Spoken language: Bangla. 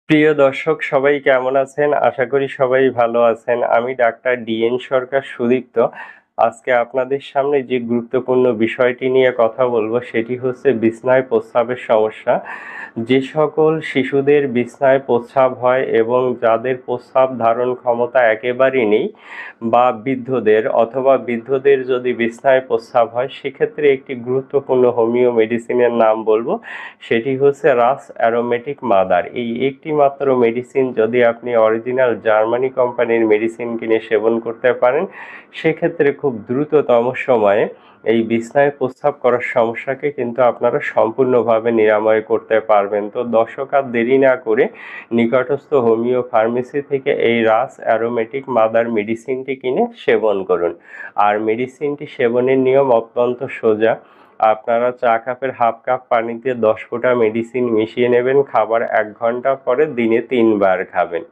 প্রিয় দর্শক সবাই কেমন আছেন? আশা করি সবাই ভালো আছেন। আমি ডাক্তার ডিএন সরকার সুদীপ্ত। আজকে আপনাদের সামনে যে গুরুত্বপূর্ণ বিষয়টি নিয়ে কথা বলবো সেটি হচ্ছে বিছনায় প্রস্রাবের সমস্যা। যে সকল শিশুদের বিছনায় প্রস্রাব হয় এবং যাদের প্রস্রাব ধারণ ক্ষমতা একেবারেই নেই বা বৃদ্ধদের যদি বিছনায় প্রস্রাব হয় সেক্ষেত্রে একটি গুরুত্বপূর্ণ হোমিও মেডিসিনের নাম বলবো। সেটি হচ্ছে রাস অ্যারোমেটিক মাদার। এই একটি মাত্র মেডিসিন যদি আপনি অরিজিনাল জার্মানি কোম্পানির মেডিসিন কিনে সেবন করতে পারেন, সেক্ষেত্রে খুব দ্রুততম সময়ে এই বিছনায় প্রস্রাব করার সমস্যাকে কিন্তু আপনারা সম্পূর্ণভাবে নিরাময় করতে পারবেন। তো দর্শক আর দেরি না করে নিকটস্থ হোমিও ফার্মেসি থেকে এই রাস অ্যারোমেটিক মাদার মেডিসিনটি কিনে সেবন করুন। আর মেডিসিনটি সেবনের নিয়ম অত্যন্ত সোজা। আপনারা চা কাপের হাফ কাপ পানিতে 10 ফোঁটা মেডিসিন মিশিয়ে নেবেন। খাবার 1 ঘন্টা পরে দিনে 3 বার খাবেন।